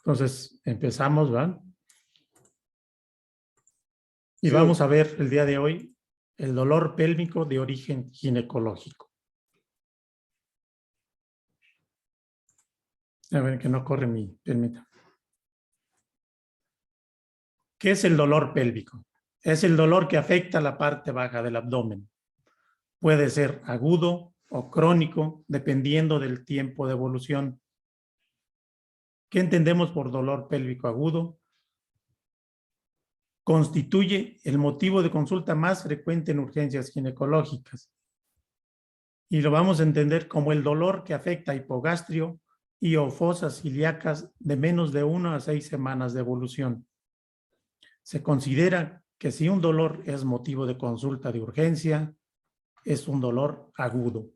Entonces, empezamos, ¿verdad? Y Sí, vamos a ver el día de hoy el dolor pélvico de origen ginecológico. A ver, que no corre mi permita. ¿Qué es el dolor pélvico? Es el dolor que afecta la parte baja del abdomen. Puede ser agudo o crónico, dependiendo del tiempo de evolución. ¿Qué entendemos por dolor pélvico agudo? Constituye el motivo de consulta más frecuente en urgencias ginecológicas. Y lo vamos a entender como el dolor que afecta hipogastrio y o fosas ilíacas de menos de 1 a 6 semanas de evolución. Se considera que si un dolor es motivo de consulta de urgencia, es un dolor agudo.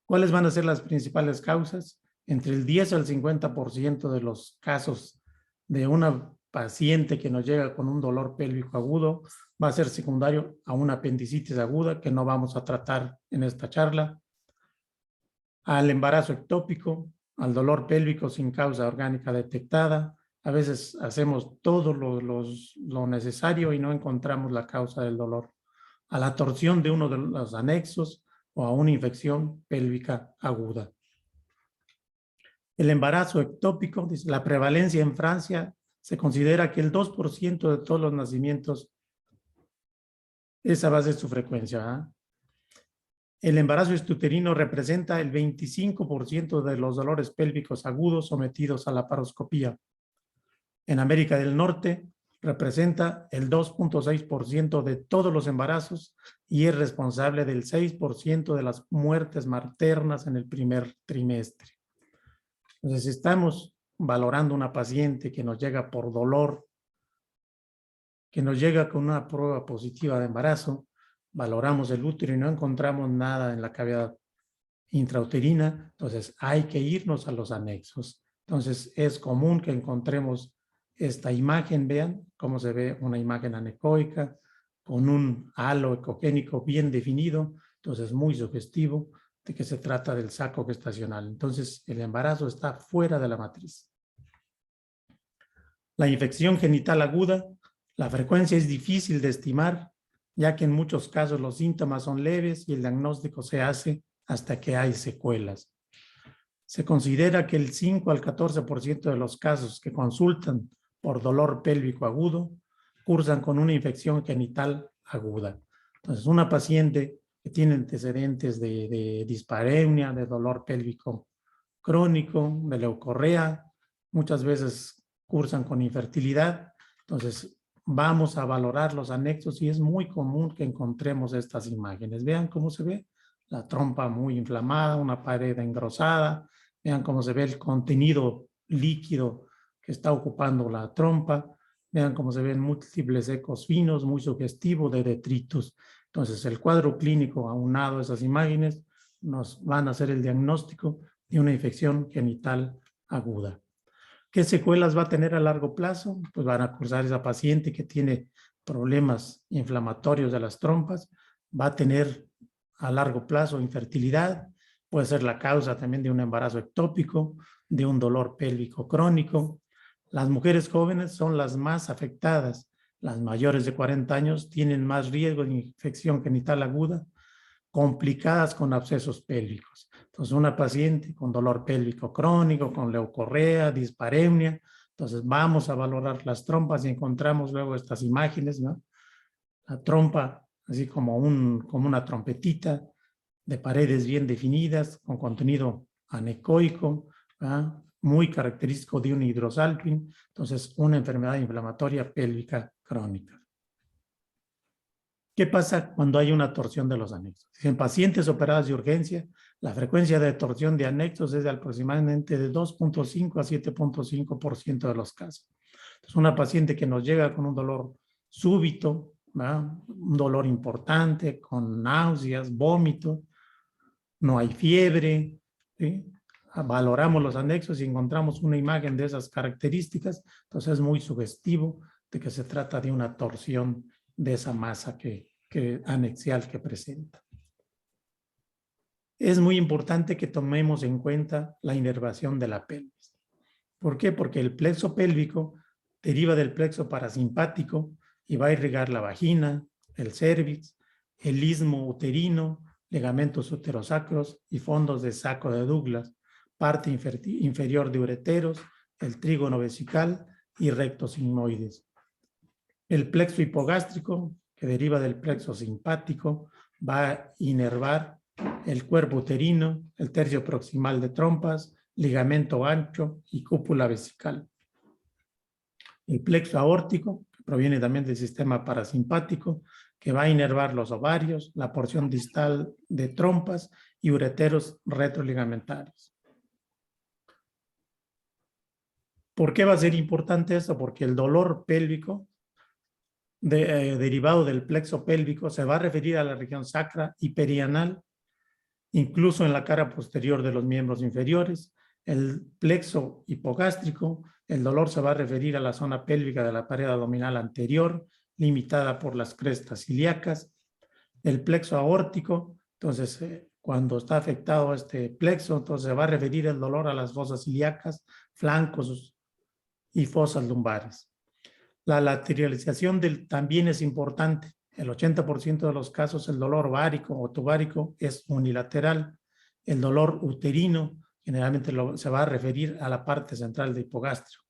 ¿Cuáles van a ser las principales causas? Entre el 10 al 50% de los casos de una paciente que nos llega con un dolor pélvico agudo va a ser secundario a una apendicitis aguda que no vamos a tratar en esta charla, al embarazo ectópico, al dolor pélvico sin causa orgánica detectada. A veces hacemos todo lo necesario y no encontramos la causa del dolor, a la torsión de uno de los anexos o a una infección pélvica aguda. El embarazo ectópico, la prevalencia en Francia, se considera que el 2% de todos los nacimientos, esa va a ser su frecuencia. El embarazo extrauterino representa el 25% de los dolores pélvicos agudos sometidos a la laparoscopía. En América del Norte representa el 2.6% de todos los embarazos y es responsable del 6% de las muertes maternas en el primer trimestre. Entonces, si estamos valorando una paciente que nos llega por dolor, que nos llega con una prueba positiva de embarazo, valoramos el útero y no encontramos nada en la cavidad intrauterina, entonces hay que irnos a los anexos. Entonces es común que encontremos esta imagen, vean cómo se ve una imagen anecoica con un halo ecogénico bien definido, entonces muy sugestivo de que se trata del saco gestacional. Entonces el embarazo está fuera de la matriz. La infección genital aguda, la frecuencia es difícil de estimar, ya que en muchos casos los síntomas son leves y el diagnóstico se hace hasta que hay secuelas. Se considera que el 5 al 14% de los casos que consultan por dolor pélvico agudo cursan con una infección genital aguda. Entonces, una paciente que tiene antecedentes de dispareunia, de dolor pélvico crónico, de leucorrea, muchas veces cursan con infertilidad. Entonces, vamos a valorar los anexos y es muy común que encontremos estas imágenes. Vean cómo se ve la trompa muy inflamada, una pared engrosada. Vean cómo se ve el contenido líquido que está ocupando la trompa. Vean cómo se ven múltiples ecos finos, muy sugestivo de detritus. Entonces, el cuadro clínico aunado a esas imágenes nos van a hacer el diagnóstico de una infección genital aguda. ¿Qué secuelas va a tener a largo plazo? Pues van a cursar esa paciente que tiene problemas inflamatorios de las trompas, va a tener a largo plazo infertilidad, puede ser la causa también de un embarazo ectópico, de un dolor pélvico crónico. Las mujeres jóvenes son las más afectadas. Las mayores de 40 años tienen más riesgo de infección genital aguda, complicadas con abscesos pélvicos. Entonces, una paciente con dolor pélvico crónico, con leucorrea, dispareunia, entonces vamos a valorar las trompas y encontramos luego estas imágenes, ¿no? La trompa, así como una trompetita, de paredes bien definidas, con contenido anecoico, ¿verdad? Muy característico de un hidrosalping, entonces una enfermedad inflamatoria pélvica crónica. ¿Qué pasa cuando hay una torsión de los anexos? En pacientes operados de urgencia, la frecuencia de torsión de anexos es de aproximadamente de 2.5 a 7.5% de los casos. Entonces, una paciente que nos llega con un dolor súbito, ¿verdad? Un dolor importante, con náuseas, vómito, no hay fiebre, ¿sí? Valoramos los anexos y encontramos una imagen de esas características, entonces es muy sugestivo de que se trata de una torsión de esa masa anexial que presenta. Es muy importante que tomemos en cuenta la inervación de la pelvis. ¿Por qué? Porque el plexo pélvico deriva del plexo parasimpático y va a irrigar la vagina, el cérvix, el istmo uterino, ligamentos uterosacros y fondos de saco de Douglas, parte inferior de ureteros, el trígono vesical y rectos sigmoides. El plexo hipogástrico, que deriva del plexo simpático, va a inervar el cuerpo uterino, el tercio proximal de trompas, ligamento ancho y cúpula vesical. El plexo aórtico, que proviene también del sistema parasimpático, que va a inervar los ovarios, la porción distal de trompas y ureteros retroligamentarios. ¿Por qué va a ser importante esto? Porque el dolor pélvico derivado del plexo pélvico se va a referir a la región sacra y perianal, incluso en la cara posterior de los miembros inferiores. El plexo hipogástrico, el dolor se va a referir a la zona pélvica de la pared abdominal anterior, limitada por las crestas ilíacas. El plexo aórtico, entonces, cuando está afectado este plexo, entonces se va a referir el dolor a las fosas ilíacas, flancos y fosas lumbares. La lateralización también es importante. El 80% de los casos el dolor ovárico o tubárico es unilateral. El dolor uterino generalmente se va a referir a la parte central del hipogastrio.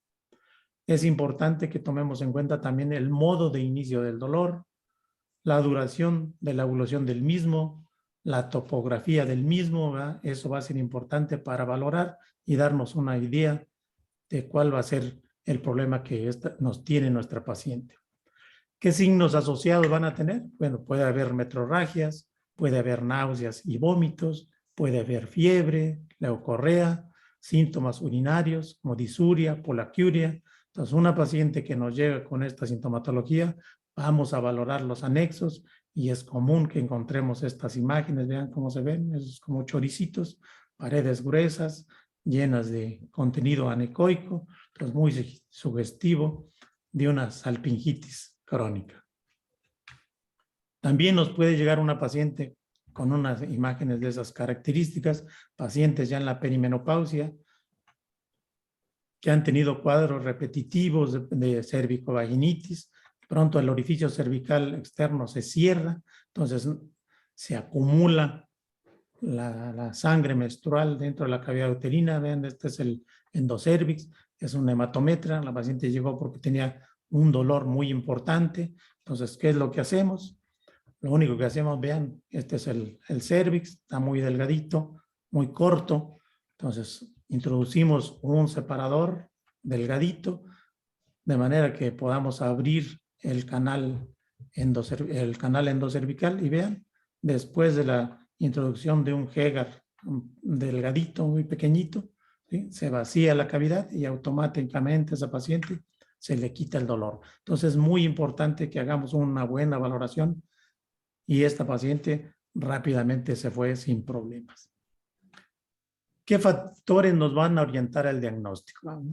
Es importante que tomemos en cuenta también el modo de inicio del dolor, la duración de la evolución del mismo, la topografía del mismo, ¿verdad? Eso va a ser importante para valorar y darnos una idea de cuál va a ser el problema que nos tiene nuestra paciente. ¿Qué signos asociados van a tener? Bueno, puede haber metrorragias, puede haber náuseas y vómitos, puede haber fiebre, leucorrea, síntomas urinarios como disuria, polaquiuria. Entonces, una paciente que nos llega con esta sintomatología, vamos a valorar los anexos y es común que encontremos estas imágenes, vean cómo se ven, es como choricitos, paredes gruesas, llenas de contenido anecoico, entonces muy sugestivo de una salpingitis crónica. También nos puede llegar una paciente con unas imágenes de esas características, pacientes ya en la perimenopausia, que han tenido cuadros repetitivos de cervicovaginitis, pronto el orificio cervical externo se cierra, entonces se acumula la sangre menstrual dentro de la cavidad uterina. Vean, este es el endocervix, es un hematometra, la paciente llegó porque tenía un dolor muy importante. Entonces, ¿qué es lo que hacemos? Lo único que hacemos, vean, este es el cervix, está muy delgadito, muy corto. Entonces, introducimos un separador delgadito, de manera que podamos abrir el canal endocervical y vean, después de la introducción de un Hegar delgadito, muy pequeñito, ¿sí? Se vacía la cavidad y automáticamente a esa paciente se le quita el dolor. Entonces es muy importante que hagamos una buena valoración y esta paciente rápidamente se fue sin problemas. ¿Qué factores nos van a orientar al diagnóstico?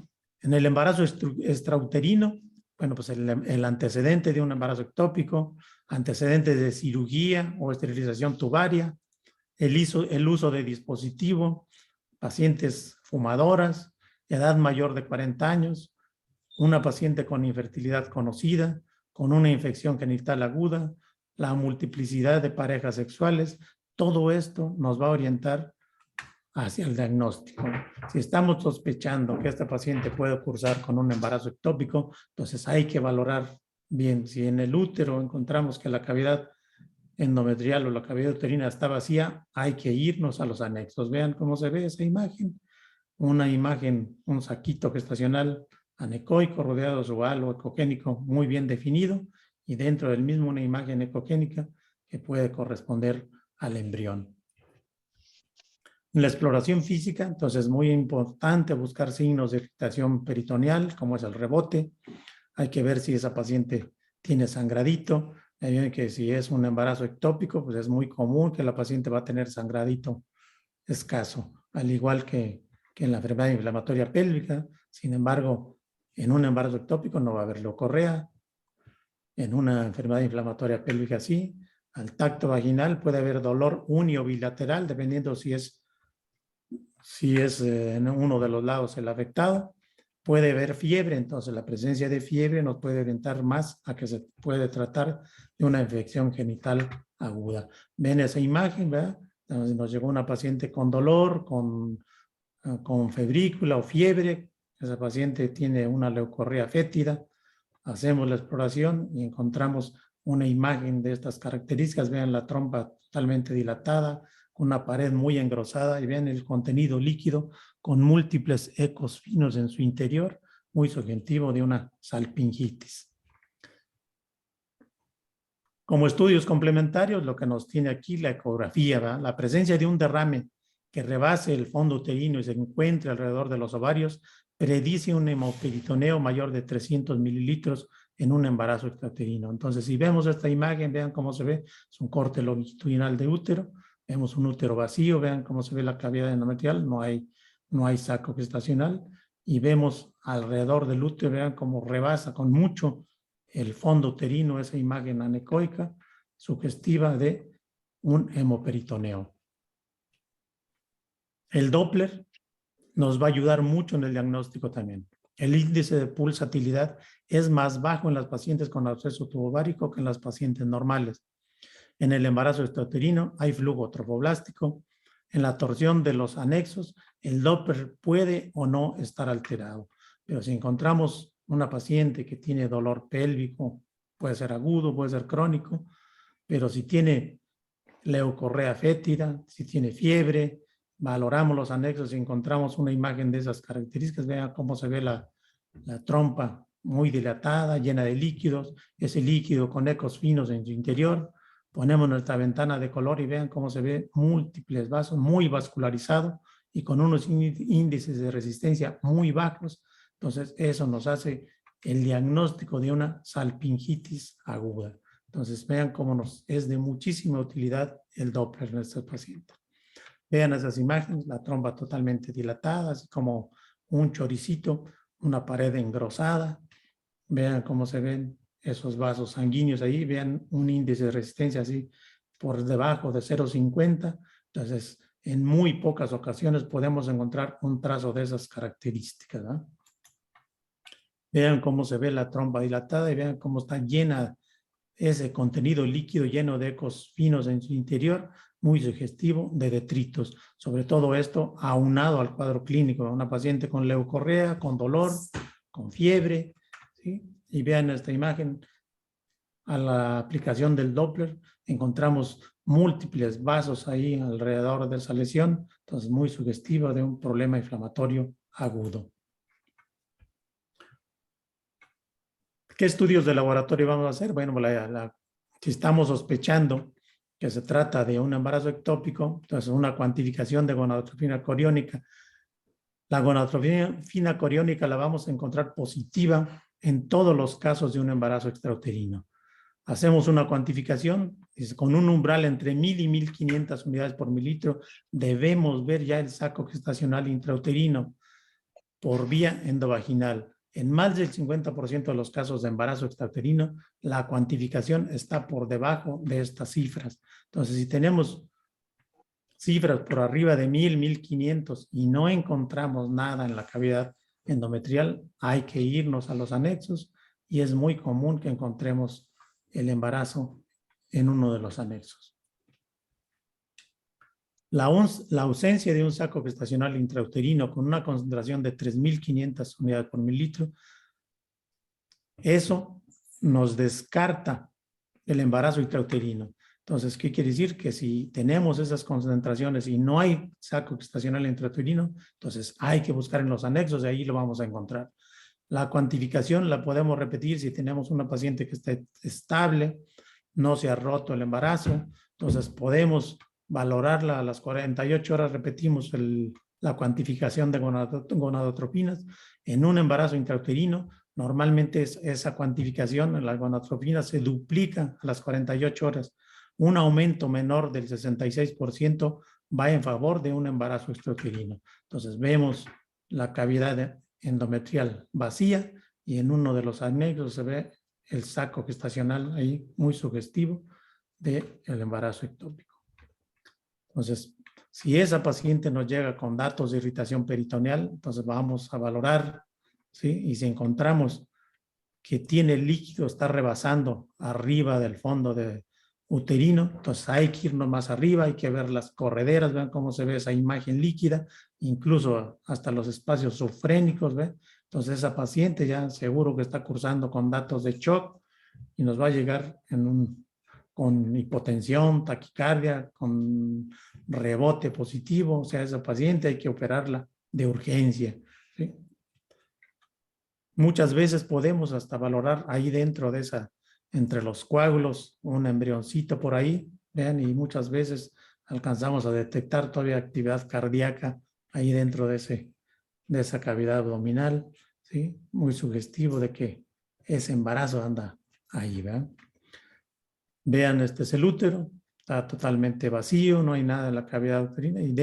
En el embarazo extrauterino, bueno, pues el antecedente de un embarazo ectópico, antecedentes de cirugía o esterilización tubaria, el uso de dispositivo, pacientes fumadoras, edad mayor de 40 años, una paciente con infertilidad conocida, con una infección genital aguda, la multiplicidad de parejas sexuales, todo esto nos va a orientar hacia el diagnóstico. Si estamos sospechando que esta paciente puede cursar con un embarazo ectópico, entonces hay que valorar bien. Si en el útero encontramos que la cavidad endometrial o la cavidad uterina está vacía, hay que irnos a los anexos. Vean cómo se ve esa imagen. Una imagen, un saquito gestacional anecoico rodeado de su halo ecogénico muy bien definido y dentro del mismo una imagen ecogénica que puede corresponder al embrión. En la exploración física, entonces es muy importante buscar signos de irritación peritoneal, como es el rebote. Hay que ver si esa paciente tiene sangradito. Que si es un embarazo ectópico, pues es muy común que la paciente va a tener sangradito escaso, al igual que en la enfermedad inflamatoria pélvica. Sin embargo, en un embarazo ectópico no va a haber leucorrea. En una enfermedad inflamatoria pélvica sí. Al tacto vaginal puede haber dolor uni o bilateral, dependiendo si es en uno de los lados el afectado. puede haber fiebre, entonces la presencia de fiebre nos puede orientar más a que se puede tratar de una infección genital aguda. Ven esa imagen, ¿verdad? Entonces, nos llegó una paciente con dolor, con febrícula o fiebre. Esa paciente tiene una leucorrea fétida. Hacemos la exploración y encontramos una imagen de estas características. Vean la trompa totalmente dilatada, con una pared muy engrosada, y vean el contenido líquido con múltiples ecos finos en su interior, muy sugestivo de una salpingitis. Como estudios complementarios, lo que nos tiene aquí la ecografía, ¿verdad? La presencia de un derrame que rebase el fondo uterino y se encuentre alrededor de los ovarios predice un hemoperitoneo mayor de 300 mililitros en un embarazo extrauterino. Entonces, si vemos esta imagen, vean cómo se ve, es un corte longitudinal de útero, vemos un útero vacío, vean cómo se ve la cavidad endometrial, no hay saco gestacional, y vemos alrededor del útero, vean cómo rebasa con mucho el fondo uterino, esa imagen anecoica sugestiva de un hemoperitoneo. El Doppler nos va a ayudar mucho en el diagnóstico también. El índice de pulsatilidad es más bajo en las pacientes con absceso tubovárico que en las pacientes normales. En el embarazo extrauterino hay flujo trofoblástico. En la torsión de los anexos, el Doppler puede o no estar alterado. Pero si encontramos una paciente que tiene dolor pélvico, puede ser agudo, puede ser crónico, pero si tiene leucorrea fétida, si tiene fiebre, valoramos los anexos y encontramos una imagen de esas características. Vean cómo se ve la trompa muy dilatada, llena de líquidos, ese líquido con ecos finos en su interior. Ponemos nuestra ventana de color y vean cómo se ve múltiples vasos, muy vascularizado y con unos índices de resistencia muy bajos. Entonces, eso nos hace el diagnóstico de una salpingitis aguda. Entonces, vean cómo nos es de muchísima utilidad el Doppler en este paciente. Vean esas imágenes, la trompa totalmente dilatada, así como un choricito, una pared engrosada. Vean cómo se ven esos vasos sanguíneos ahí. Vean un índice de resistencia así por debajo de 0,50. Entonces, en muy pocas ocasiones podemos encontrar un trazo de esas características, ¿no? Vean cómo se ve la trompa dilatada y vean cómo está llena ese contenido líquido lleno de ecos finos en su interior, muy sugestivo de detritos. Sobre todo esto aunado al cuadro clínico, una paciente con leucorrea, con dolor, con fiebre, ¿sí? Y vean esta imagen, a la aplicación del Doppler, encontramos múltiples vasos ahí alrededor de esa lesión, entonces muy sugestiva de un problema inflamatorio agudo. ¿Qué estudios de laboratorio vamos a hacer? Bueno, si estamos sospechando que se trata de un embarazo ectópico, entonces una cuantificación de gonadotropina coriónica. La gonadotropina coriónica la vamos a encontrar positiva en todos los casos de un embarazo extrauterino. Hacemos una cuantificación, con un umbral entre 1000 y 1500 unidades por mililitro, debemos ver ya el saco gestacional intrauterino por vía endovaginal. En más del 50% de los casos de embarazo extrauterino, la cuantificación está por debajo de estas cifras. Entonces, si tenemos cifras por arriba de 1000, 1500 y no encontramos nada en la cavidad endometrial, hay que irnos a los anexos y es muy común que encontremos el embarazo en uno de los anexos. La ausencia de un saco gestacional intrauterino con una concentración de 3500 unidades por mililitro, eso nos descarta el embarazo intrauterino. Entonces, ¿qué quiere decir? Que si tenemos esas concentraciones y no hay saco gestacional intrauterino, entonces hay que buscar en los anexos y ahí lo vamos a encontrar. La cuantificación la podemos repetir si tenemos una paciente que esté estable, no se ha roto el embarazo, entonces podemos valorarla a las 48 horas, repetimos la cuantificación de gonadotropinas. En un embarazo intrauterino, normalmente esa cuantificación, la gonadotropina, se duplica a las 48 horas. Un aumento menor del 66% va en favor de un embarazo extrauterino. Entonces vemos la cavidad endometrial vacía y en uno de los anexos se ve el saco gestacional ahí muy sugestivo del embarazo ectópico. Entonces, si esa paciente nos llega con datos de irritación peritoneal, entonces vamos a valorar ¿sí? Y si encontramos que tiene líquido, está rebasando arriba del fondo uterino, entonces hay que irnos más arriba, hay que ver las correderas, vean cómo se ve esa imagen líquida, incluso hasta los espacios subfrénicos, ¿ve? Entonces esa paciente ya seguro que está cursando con datos de shock y nos va a llegar con hipotensión, taquicardia, con rebote positivo, o sea, esa paciente hay que operarla de urgencia, ¿sí? Muchas veces podemos hasta valorar ahí dentro de entre los coágulos, un embrioncito por ahí, vean, y muchas veces alcanzamos a detectar todavía actividad cardíaca ahí dentro de esa cavidad abdominal, ¿sí? Muy sugestivo de que ese embarazo anda ahí, ¿vean? Vean, este es el útero, está totalmente vacío, no hay nada en la cavidad uterina y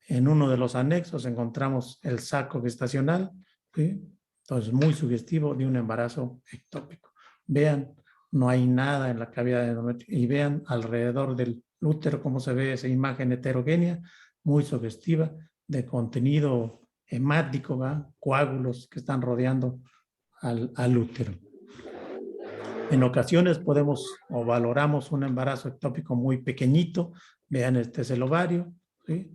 en uno de los anexos encontramos el saco gestacional, ¿sí? Entonces, muy sugestivo de un embarazo ectópico. Vean, no hay nada en la cavidad endometrial y vean alrededor del útero cómo se ve esa imagen heterogénea, muy sugestiva de contenido hemático, ¿va? Coágulos que están rodeando al útero. En ocasiones podemos o valoramos un embarazo ectópico muy pequeñito, vean, este es el ovario, ¿sí?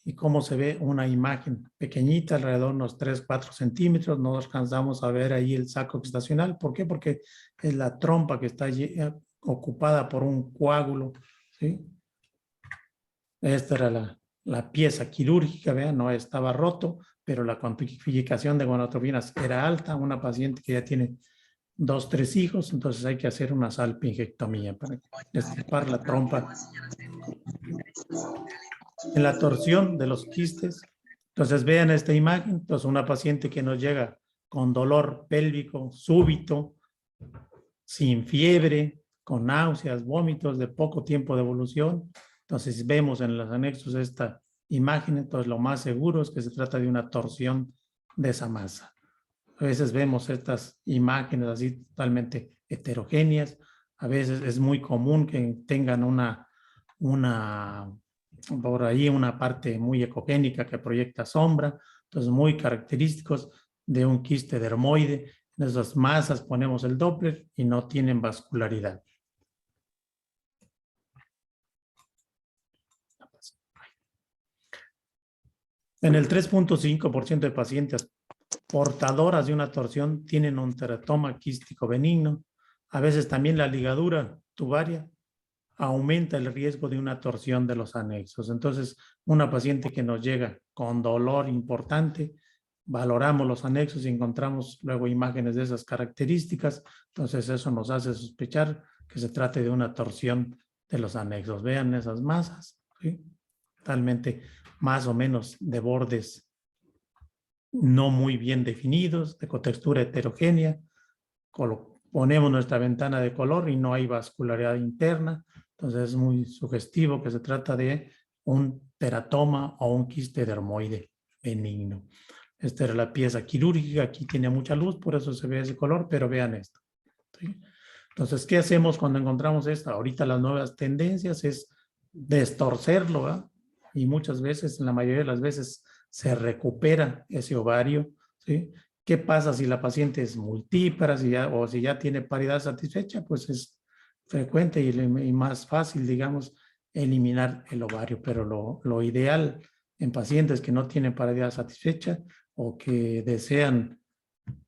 Y cómo se ve una imagen pequeñita, alrededor de unos 3, 4 centímetros, no alcanzamos a ver ahí el saco gestacional. ¿Por qué? Porque es la trompa que está ocupada por un coágulo, ¿sí? Esta era la pieza quirúrgica, vean, no estaba roto, pero la cuantificación de gonadotropinas era alta, una paciente que ya tiene 2, 3 hijos, entonces hay que hacer una salpingectomía para extirpar la trompa. En la torsión de los quistes, entonces vean esta imagen, entonces una paciente que nos llega con dolor pélvico súbito, sin fiebre, con náuseas, vómitos de poco tiempo de evolución. Entonces vemos en los anexos esta imagen, entonces lo más seguro es que se trata de una torsión de esa masa. A veces vemos estas imágenes así totalmente heterogéneas, a veces es muy común que tengan por ahí una parte muy ecogénica que proyecta sombra, entonces muy característicos de un quiste dermoide. En esas masas ponemos el Doppler y no tienen vascularidad. En el 3.5% de pacientes portadoras de una torsión tienen un teratoma quístico benigno. A veces también la ligadura tubaria aumenta el riesgo de una torsión de los anexos. Entonces, una paciente que nos llega con dolor importante, valoramos los anexos y encontramos luego imágenes de esas características. Entonces, eso nos hace sospechar que se trate de una torsión de los anexos. Vean esas masas, ¿sí? Totalmente más o menos de bordes no muy bien definidos, de cotextura heterogénea. Ponemos nuestra ventana de color y no hay vascularidad interna. Entonces es muy sugestivo que se trata de un teratoma o un quiste dermoide benigno. Esta era la pieza quirúrgica, aquí tiene mucha luz, por eso se ve ese color, pero vean esto, ¿sí? Entonces, ¿qué hacemos cuando encontramos esto? Ahorita las nuevas tendencias es destorcerlo, ¿verdad? Y muchas veces, en la mayoría de las veces, se recupera ese ovario, ¿sí? ¿Qué pasa si la paciente es multípara o si ya tiene paridad satisfecha? Pues es frecuente y más fácil, digamos, eliminar el ovario, pero lo ideal en pacientes que no tienen paridad satisfecha o que desean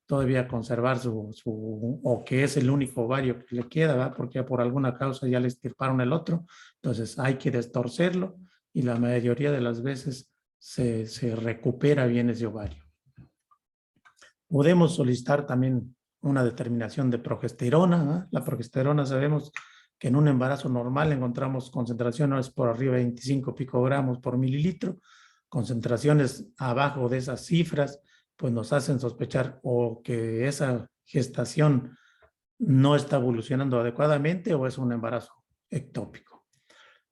todavía conservar o que es el único ovario que le queda, ¿verdad? Porque por alguna causa ya le extirparon el otro, entonces hay que destorcerlo y la mayoría de las veces se recupera bien ese ovario. Podemos solicitar también una determinación de progesterona, ¿no? La progesterona sabemos que en un embarazo normal encontramos concentraciones por arriba de 25 picogramos por mililitro, concentraciones abajo de esas cifras, pues nos hacen sospechar o que esa gestación no está evolucionando adecuadamente o es un embarazo ectópico.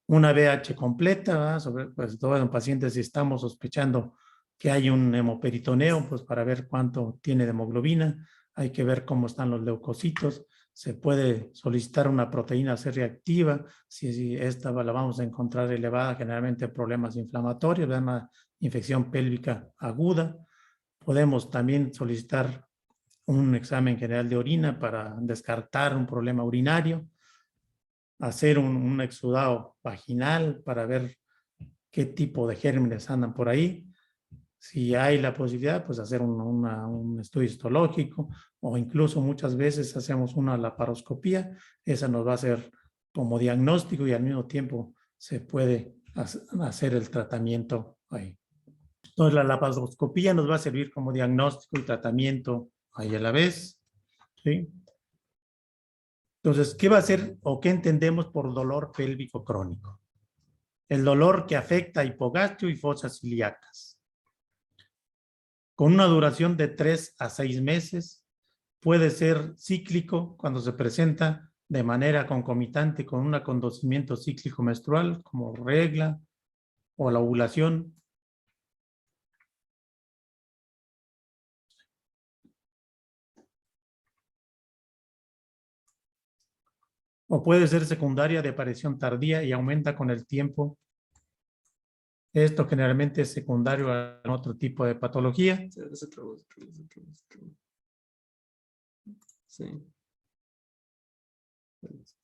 Una BH completa, pues todo en pacientes si estamos sospechando que hay un hemoperitoneo, pues para ver cuánto tiene de hemoglobina, hay que ver cómo están los leucocitos, se puede solicitar una proteína C reactiva, si esta la vamos a encontrar elevada, generalmente problemas inflamatorios, una infección pélvica aguda, Podemos también solicitar un examen general de orina para descartar un problema urinario, hacer un exudado vaginal para ver qué tipo de gérmenes andan por ahí. Si hay la posibilidad, pues hacer un estudio histológico o incluso muchas veces hacemos una laparoscopía. Esa nos va a hacer como diagnóstico y al mismo tiempo se puede hacer el tratamiento ahí. Entonces la laparoscopía nos va a servir como diagnóstico y tratamiento ahí a la vez. ¿Sí? Entonces, ¿qué va a ser o qué entendemos por dolor pélvico crónico? El dolor que afecta a hipogastrio y fosas ilíacas. Con una duración de 3 a 6 meses, puede ser cíclico cuando se presenta de manera concomitante con un acontecimiento cíclico menstrual, como regla o la ovulación. O puede ser secundaria de aparición tardía y aumenta con el tiempo. Esto generalmente es secundario a otro tipo de patología. Sí.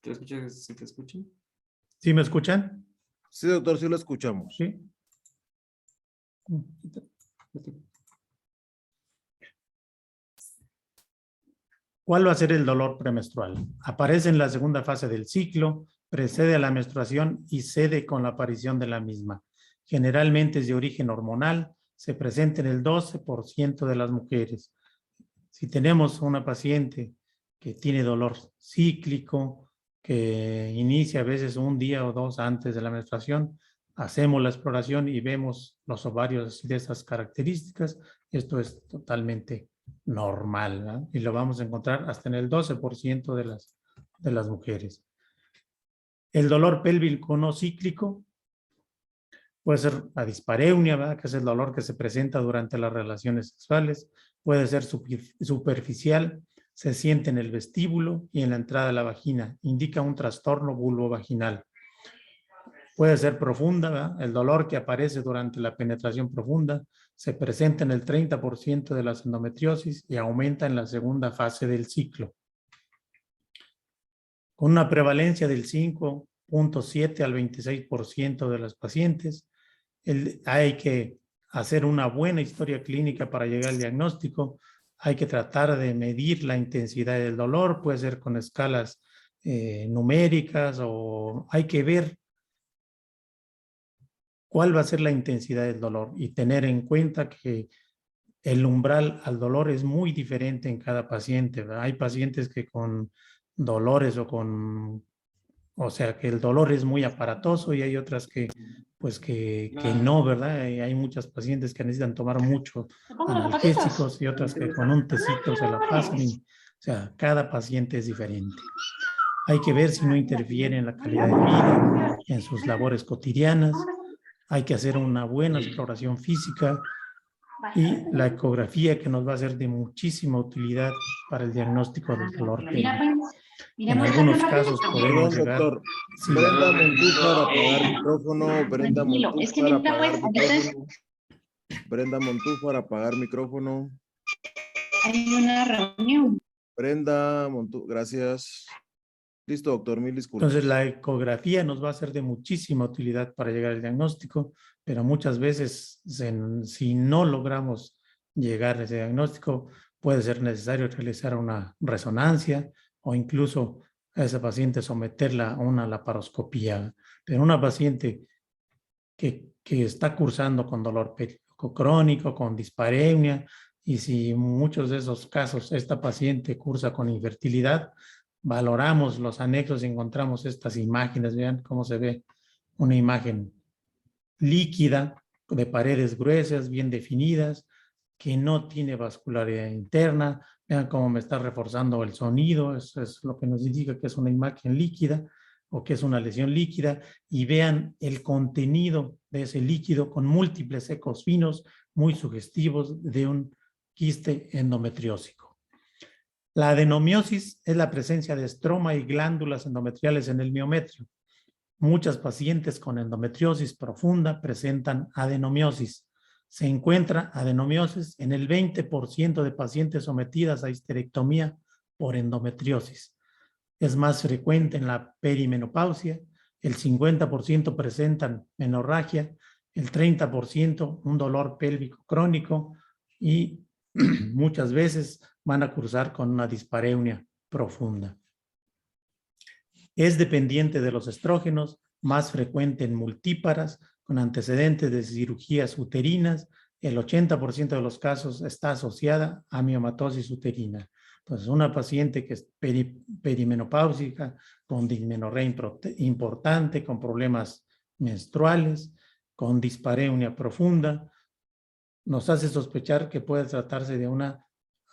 ¿Te escuchas? ¿Sí te escuchan? ¿Sí me escuchan? Sí, doctor, sí lo escuchamos. Sí. ¿Cuál va a ser el dolor premenstrual? Aparece en la segunda fase del ciclo, precede a la menstruación y cede con la aparición de la misma. Generalmente es de origen hormonal, se presenta en el 12% de las mujeres. Si tenemos una paciente que tiene dolor cíclico, que inicia a veces un día o dos antes de la menstruación, hacemos la exploración y vemos los ovarios de esas características. Esto es totalmente normal, ¿verdad? Y lo vamos a encontrar hasta en el 12% de las mujeres. El dolor pélvico no cíclico puede ser la dispareunia, ¿verdad? Que es el dolor que se presenta durante las relaciones sexuales. Puede ser superficial, se siente en el vestíbulo y en la entrada de la vagina. Indica un trastorno vulvovaginal. Puede ser profunda, ¿verdad? El dolor que aparece durante la penetración profunda se presenta en el 30% de las endometriosis y aumenta en la segunda fase del ciclo. Con una prevalencia del 5.7 al 26% de las pacientes, hay que hacer una buena historia clínica para llegar al diagnóstico. Hay que tratar de medir la intensidad del dolor, puede ser con escalas numéricas o hay que ver cuál va a ser la intensidad del dolor y tener en cuenta que el umbral al dolor es muy diferente en cada paciente, ¿verdad? Hay pacientes que con dolores o sea, que el dolor es muy aparatoso y hay otras que, pues que no, ¿verdad? Hay muchas pacientes que necesitan tomar mucho analgésicos y otras que con un tecito se la pasan. O sea, cada paciente es diferente. Hay que ver si no interfiere en la calidad de vida, en sus labores cotidianas. Hay que hacer una buena exploración física y la ecografía que nos va a ser de muchísima utilidad para el diagnóstico del dolor pélvico. En algunos casos podemos Perdón, llegar. doctor. Sí. Brenda Montúfar, apagar micrófono. Brenda Tranquilo, es que Montúfar, mientras apagar pues, micrófono. Brenda Montúfar, apagar micrófono. hay una reunión. Brenda Montúfar, gracias. Listo, doctor, mil disculpas. Entonces la ecografía nos va a ser de muchísima utilidad para llegar al diagnóstico, pero muchas veces si no logramos llegar a ese diagnóstico, puede ser necesario realizar una resonancia o incluso a esa paciente someterla a una laparoscopía. Pero una paciente que está cursando con dolor pélvico crónico, con dispareunia, y si en muchos de esos casos esta paciente cursa con infertilidad, valoramos los anexos y encontramos estas imágenes. Vean cómo se ve una imagen líquida de paredes gruesas, bien definidas, que no tiene vascularidad interna. Vean cómo me está reforzando el sonido. Eso es lo que nos indica que es una imagen líquida o que es una lesión líquida. Y vean el contenido de ese líquido con múltiples ecos finos muy sugestivos de un quiste endometriósico. La adenomiosis es la presencia de estroma y glándulas endometriales en el miometrio. Muchas pacientes con endometriosis profunda presentan adenomiosis. se encuentra adenomiosis en el 20% de pacientes sometidas a histerectomía por endometriosis. Es más frecuente en la perimenopausia, el 50% presentan menorragia, el 30% un dolor pélvico crónico y muchas veces van a cursar con una dispareunia profunda. Es dependiente de los estrógenos, más frecuente en multíparas, con antecedentes de cirugías uterinas. El 80% de los casos está asociada a miomatosis uterina. Entonces, una paciente que es perimenopáusica, con dismenorrea importante, con problemas menstruales, con dispareunia profunda, nos hace sospechar que puede tratarse de una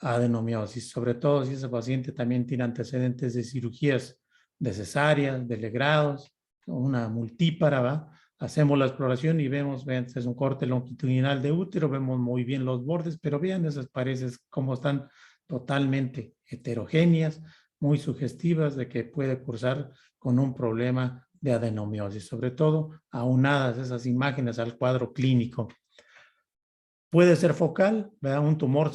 adenomiosis, sobre todo si ese paciente también tiene antecedentes de cirugías de cesáreas, de legrados, una multípara, ¿va? Hacemos la exploración y vemos, vean, este es un corte longitudinal de útero, vemos muy bien los bordes, pero vean esas paredes cómo están totalmente heterogéneas, muy sugestivas de que puede cursar con un problema de adenomiosis, sobre todo aunadas esas imágenes al cuadro clínico. Puede ser focal, ¿verdad? Un tumor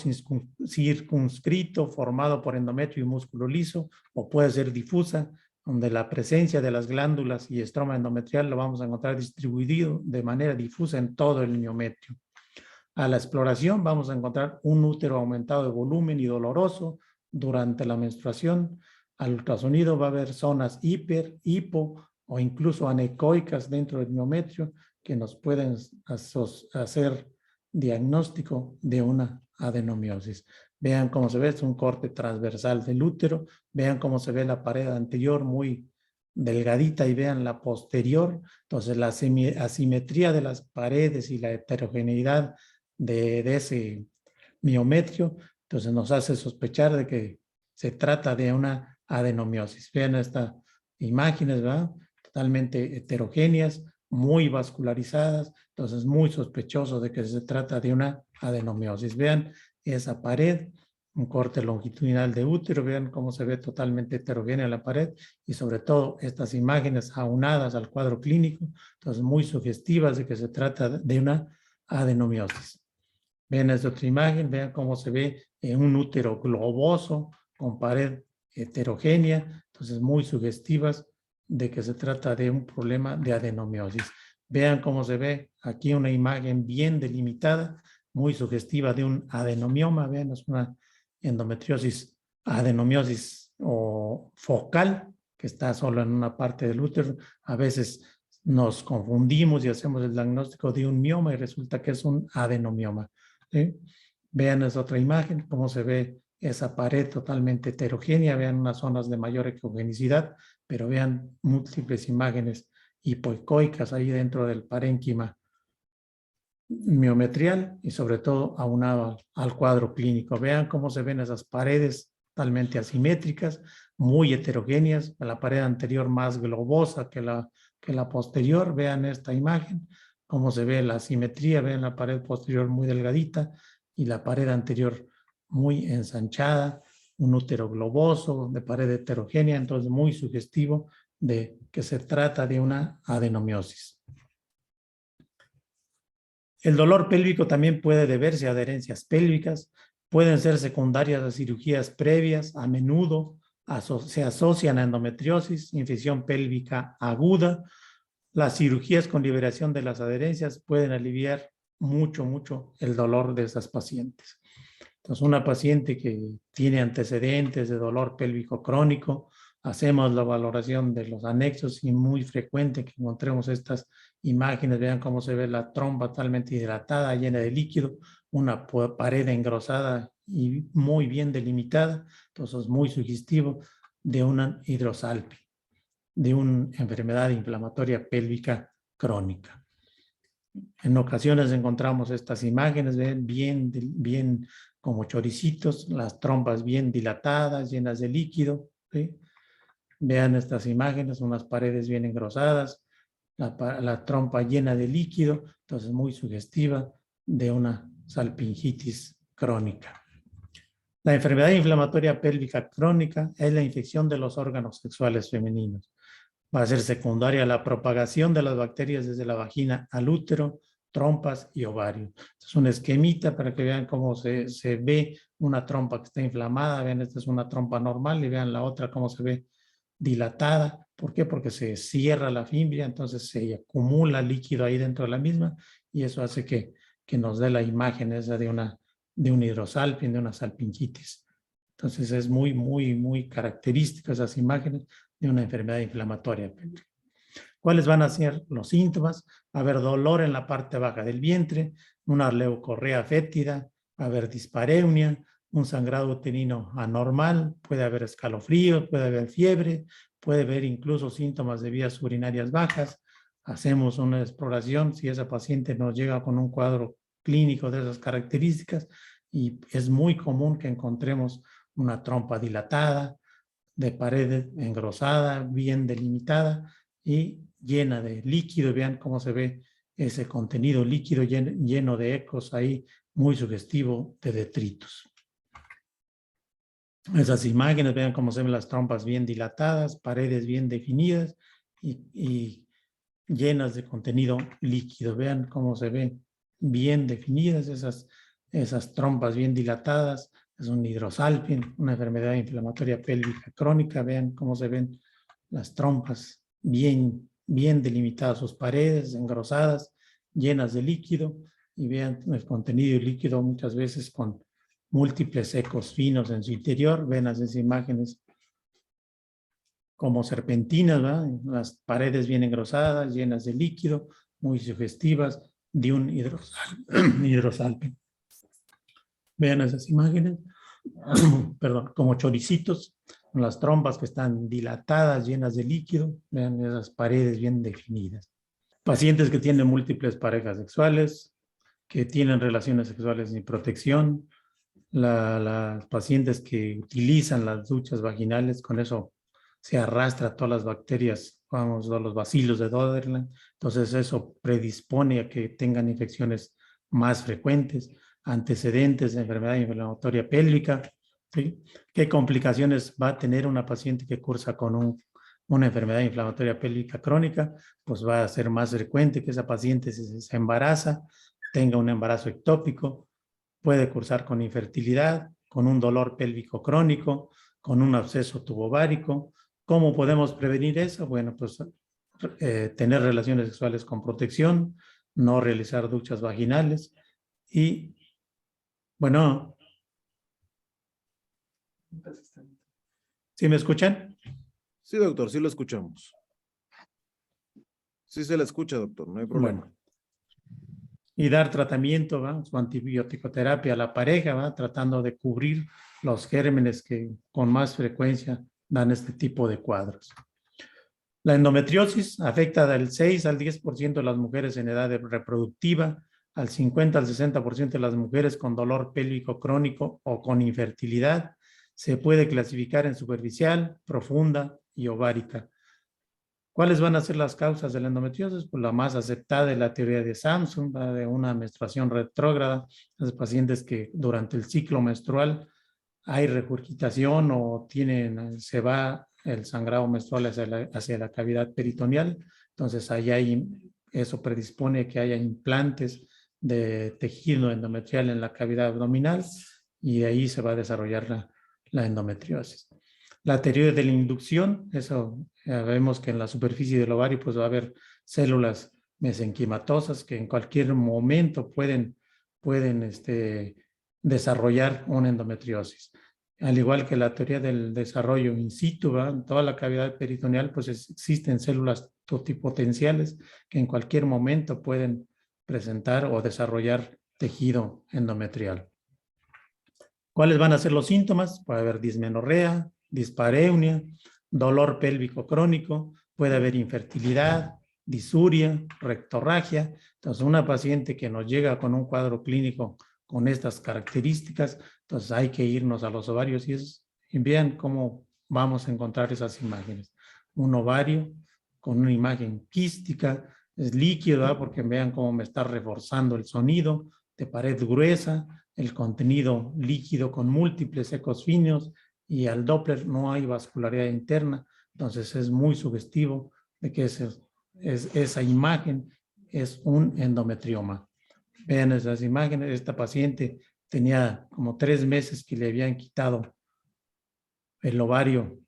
circunscrito formado por endometrio y músculo liso, o puede ser difusa, donde la presencia de las glándulas y estroma endometrial lo vamos a encontrar distribuido de manera difusa en todo el miometrio. A la exploración vamos a encontrar un útero aumentado de volumen y doloroso durante la menstruación. Al ultrasonido va a haber zonas hiper, hipo o incluso anecoicas dentro del miometrio que nos pueden hacer diagnóstico de una adenomiosis. Vean cómo se ve, es un corte transversal del útero. Vean cómo se ve la pared anterior muy delgadita y vean la posterior. Entonces la asimetría de las paredes y la heterogeneidad de ese miometrio, entonces nos hace sospechar de que se trata de una adenomiosis. Vean estas imágenes, ¿verdad? Totalmente heterogéneas, muy vascularizadas, entonces muy sospechoso de que se trata de una adenomiosis. Vean esa pared, un corte longitudinal de útero, vean cómo se ve totalmente heterogénea la pared y sobre todo estas imágenes aunadas al cuadro clínico, entonces muy sugestivas de que se trata de una adenomiosis. Vean esta otra imagen, vean cómo se ve un útero globoso con pared heterogénea, entonces muy sugestivas de que se trata de un problema de adenomiosis. Vean cómo se ve aquí una imagen bien delimitada, muy sugestiva de un adenomioma. Vean, es una endometriosis, adenomiosis o focal, que está solo en una parte del útero. A veces nos confundimos y hacemos el diagnóstico de un mioma y resulta que es un adenomioma. ¿Sí? Vean esa otra imagen, cómo se ve esa pared totalmente heterogénea. Vean unas zonas de mayor heterogenicidad, pero vean múltiples imágenes hipoicoicas ahí dentro del parénquima miometrial y sobre todo aunado al cuadro clínico. Vean cómo se ven esas paredes totalmente asimétricas, muy heterogéneas, la pared anterior más globosa que la posterior. Vean esta imagen, cómo se ve la asimetría, vean la pared posterior muy delgadita y la pared anterior muy ensanchada, un útero globoso de pared heterogénea, entonces muy sugestivo de que se trata de una adenomiosis. El dolor pélvico también puede deberse a adherencias pélvicas, pueden ser secundarias a cirugías previas, a menudo se asocian a endometriosis, infección pélvica aguda. Las cirugías con liberación de las adherencias pueden aliviar mucho el dolor de esas pacientes. Entonces, una paciente que tiene antecedentes de dolor pélvico crónico, hacemos la valoración de los anexos y muy frecuente que encontremos estas imágenes. Vean cómo se ve la trompa totalmente hidratada, llena de líquido, una pared engrosada y muy bien delimitada. Entonces, muy sugestivo de una hidrosalpia, de una enfermedad inflamatoria pélvica crónica. En ocasiones encontramos estas imágenes, ven bien como choricitos, las trompas bien dilatadas, llenas de líquido. ¿Sí? Vean estas imágenes, unas paredes bien engrosadas, la trompa llena de líquido, entonces muy sugestiva de una salpingitis crónica. La enfermedad inflamatoria pélvica crónica es la infección de los órganos sexuales femeninos. Va a ser secundaria a la propagación de las bacterias desde la vagina al útero, trompas y ovarios. Es un esquemita para que vean cómo se ve una trompa que está inflamada. Vean, esta es una trompa normal y vean la otra cómo se ve dilatada. ¿Por qué? Porque se cierra la fimbria, entonces se acumula líquido ahí dentro de la misma y eso hace que nos dé la imagen esa de un hidrosalpin, de una salpingitis. Entonces es muy característica esas imágenes de una enfermedad inflamatoria. ¿Cuáles van a ser los síntomas? Va a haber dolor en la parte baja del vientre, una leucorrea fétida, va a haber dispareunia, un sangrado uterino anormal, puede haber escalofríos, puede haber fiebre, puede haber incluso síntomas de vías urinarias bajas. Hacemos una exploración si esa paciente nos llega con un cuadro clínico de esas características y es muy común que encontremos una trompa dilatada, de pared engrosada, bien delimitada y llena de líquido. Vean cómo se ve ese contenido líquido lleno de ecos ahí, muy sugestivo de detritos. Esas imágenes, vean cómo se ven las trompas bien dilatadas, paredes bien definidas y llenas de contenido líquido. Vean cómo se ven bien definidas esas trompas bien dilatadas. Es un hidrosalpin, una enfermedad inflamatoria pélvica crónica. Vean cómo se ven las trompas bien delimitadas, sus paredes engrosadas, llenas de líquido. Y vean el contenido líquido muchas veces con múltiples ecos finos en su interior. Ven esas imágenes como serpentinas, ¿verdad? Las paredes bien engrosadas, llenas de líquido, muy sugestivas de un hidrosalpin. Vean esas imágenes, perdón, como choricitos, las trompas que están dilatadas, llenas de líquido. Vean esas paredes bien definidas. Pacientes que tienen múltiples parejas sexuales, que tienen relaciones sexuales sin protección, las pacientes que utilizan las duchas vaginales, con eso se arrastra todas las bacterias, vamos, los bacilos de Doderland, entonces eso predispone a que tengan infecciones más frecuentes, antecedentes de enfermedad inflamatoria pélvica, ¿sí? ¿Qué complicaciones va a tener una paciente que cursa con una enfermedad inflamatoria pélvica crónica? Pues va a ser más frecuente que esa paciente se embaraza, tenga un embarazo ectópico, puede cursar con infertilidad, con un dolor pélvico crónico, con un absceso tubovárico. ¿Cómo podemos prevenir eso? Bueno, pues tener relaciones sexuales con protección, no realizar duchas vaginales y, bueno, ¿sí me escuchan? Sí, doctor, sí lo escuchamos. Sí se le escucha, doctor, no hay problema. Bueno. Y dar tratamiento, ¿va? Su antibiótico-terapia a la pareja, ¿va? Tratando de cubrir los gérmenes que con más frecuencia dan este tipo de cuadros. La endometriosis afecta del 6 al 10% de las mujeres en edad reproductiva, al 50 al 60% de las mujeres con dolor pélvico crónico o con infertilidad. Se puede clasificar en superficial, profunda y ovárica. ¿Cuáles van a ser las causas de la endometriosis? Pues la más aceptada es la teoría de Samson, ¿va? De una menstruación retrógrada, los pacientes que durante el ciclo menstrual hay regurgitación o se va el sangrado menstrual hacia la cavidad peritoneal, entonces eso predispone a que haya implantes de tejido endometrial en la cavidad abdominal y de ahí se va a desarrollar la endometriosis. La teoría de la inducción, eso vemos que en la superficie del ovario pues va a haber células mesenquimatosas que en cualquier momento pueden desarrollar una endometriosis. Al igual que la teoría del desarrollo in situ, ¿va? En toda la cavidad peritoneal pues existen células totipotenciales que en cualquier momento pueden presentar o desarrollar tejido endometrial. ¿Cuáles van a ser los síntomas? Puede haber dismenorrea, dispareunia, dolor pélvico crónico, puede haber infertilidad, disuria, rectorragia. Entonces, una paciente que nos llega con un cuadro clínico con estas características, entonces hay que irnos a los ovarios y vean cómo vamos a encontrar esas imágenes. Un ovario con una imagen quística, es líquido, ¿verdad? Porque vean cómo me está reforzando el sonido, de pared gruesa, el contenido líquido con múltiples ecos finos y al Doppler no hay vascularidad interna, entonces es muy sugestivo de que esa imagen es un endometrioma. Vean esas imágenes. Esta paciente tenía como 3 meses que le habían quitado el ovario